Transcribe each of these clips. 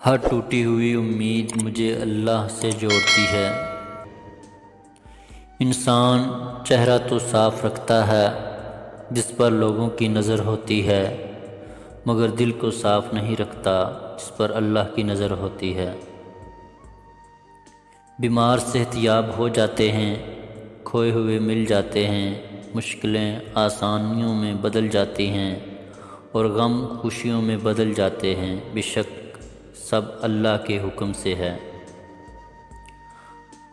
ہر ٹوٹی ہوئی امید مجھے اللہ سے جوڑتی ہے۔ انسان چہرہ تو صاف رکھتا ہے جس پر لوگوں کی نظر ہوتی ہے، مگر دل کو صاف نہیں رکھتا جس پر اللہ کی نظر ہوتی ہے۔ بیمار صحت یاب ہو جاتے ہیں، کھوئے ہوئے مل جاتے ہیں، مشکلیں آسانیوں میں بدل جاتی ہیں اور غم خوشیوں میں بدل جاتے ہیں، بے شک سب اللہ کے حکم سے ہے۔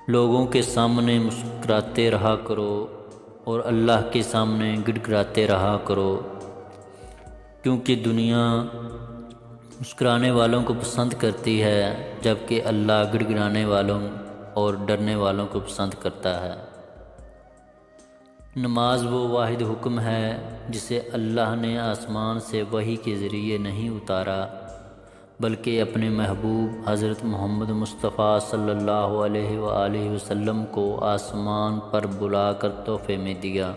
لوگوں کے سامنے مسکراتے رہا کرو اور اللہ کے سامنے گڑ گڑاتے رہا کرو، کیونکہ دنیا مسکرانے والوں کو پسند کرتی ہے جبکہ اللہ گڑ گڑانے والوں اور ڈرنے والوں کو پسند کرتا ہے۔ نماز وہ واحد حکم ہے جسے اللہ نے آسمان سے وحی کے ذریعے نہیں اتارا، بلکہ اپنے محبوب حضرت محمد مصطفیٰ صلی اللہ علیہ وآلہ وسلم کو آسمان پر بلا کر تحفے میں دیا۔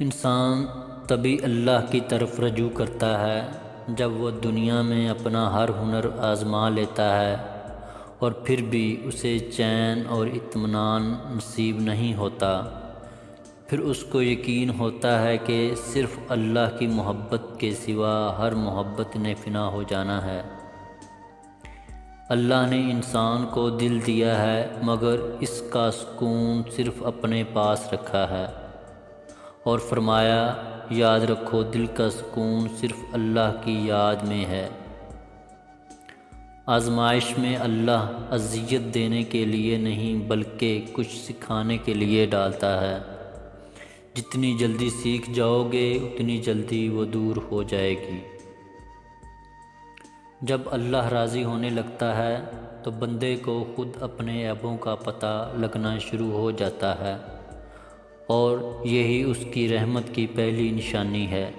انسان تبھی اللہ کی طرف رجوع کرتا ہے جب وہ دنیا میں اپنا ہر ہنر آزما لیتا ہے اور پھر بھی اسے چین اور اطمینان نصیب نہیں ہوتا، پھر اس کو یقین ہوتا ہے کہ صرف اللہ کی محبت کے سوا ہر محبت نے فنا ہو جانا ہے۔ اللہ نے انسان کو دل دیا ہے مگر اس کا سکون صرف اپنے پاس رکھا ہے، اور فرمایا یاد رکھو دل کا سکون صرف اللہ کی یاد میں ہے۔ آزمائش میں اللہ اذیت دینے کے لیے نہیں بلکہ کچھ سکھانے کے لیے ڈالتا ہے۔ جتنی جلدی سیکھ جاؤ گے اتنی جلدی وہ دور ہو جائے گی۔ جب اللہ راضی ہونے لگتا ہے تو بندے کو خود اپنے عیبوں کا پتہ لگنا شروع ہو جاتا ہے، اور یہی اس کی رحمت کی پہلی نشانی ہے۔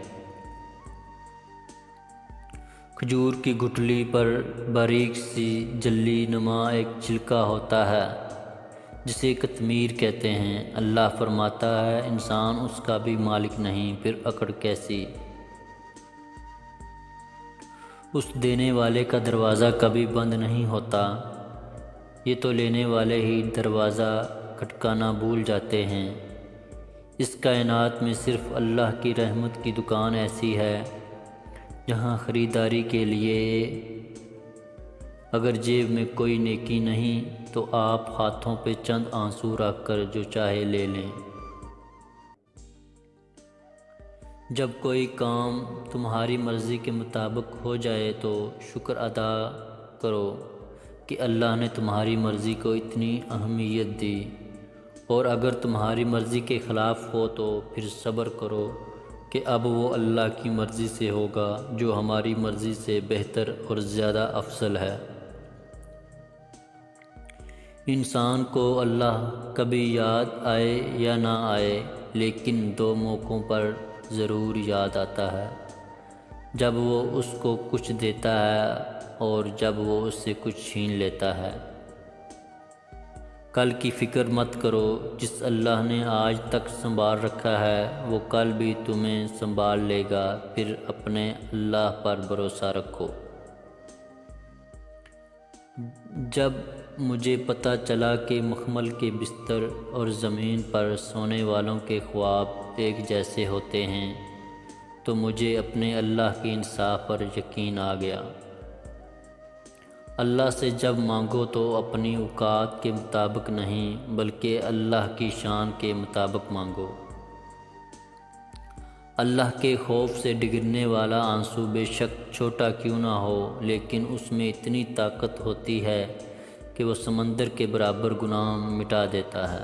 کھجور کی گٹھلی پر باریک سی جلی نما ایک چھلکا ہوتا ہے جسے قطمیر کہتے ہیں۔ اللہ فرماتا ہے انسان اس کا بھی مالک نہیں، پھر اکڑ کیسی؟ اس دینے والے کا دروازہ کبھی بند نہیں ہوتا، یہ تو لینے والے ہی دروازہ کھٹکانا بھول جاتے ہیں۔ اس کائنات میں صرف اللہ کی رحمت کی دکان ایسی ہے جہاں خریداری کے لیے اگر جیب میں کوئی نیکی نہیں تو آپ ہاتھوں پہ چند آنسو رکھ کر جو چاہے لے لیں۔ جب کوئی کام تمہاری مرضی کے مطابق ہو جائے تو شکر ادا کرو کہ اللہ نے تمہاری مرضی کو اتنی اہمیت دی، اور اگر تمہاری مرضی کے خلاف ہو تو پھر صبر کرو کہ اب وہ اللہ کی مرضی سے ہوگا جو ہماری مرضی سے بہتر اور زیادہ افضل ہے۔ انسان کو اللہ کبھی یاد آئے یا نہ آئے لیکن دو موقعوں پر ضرور یاد آتا ہے، جب وہ اس کو کچھ دیتا ہے اور جب وہ اس سے کچھ چھین لیتا ہے۔ کل کی فکر مت کرو، جس اللہ نے آج تک سنبھال رکھا ہے وہ کل بھی تمہیں سنبھال لے گا، پھر اپنے اللہ پر بھروسہ رکھو۔ جب مجھے پتہ چلا کہ مخمل کے بستر اور زمین پر سونے والوں کے خواب ایک جیسے ہوتے ہیں تو مجھے اپنے اللہ کے انصاف پر یقین آ گیا۔ اللہ سے جب مانگو تو اپنی اوقات کے مطابق نہیں بلکہ اللہ کی شان کے مطابق مانگو۔ اللہ کے خوف سے ڈگرنے والا آنسو بے شک چھوٹا کیوں نہ ہو لیکن اس میں اتنی طاقت ہوتی ہے کہ وہ سمندر کے برابر گناہ مٹا دیتا ہے۔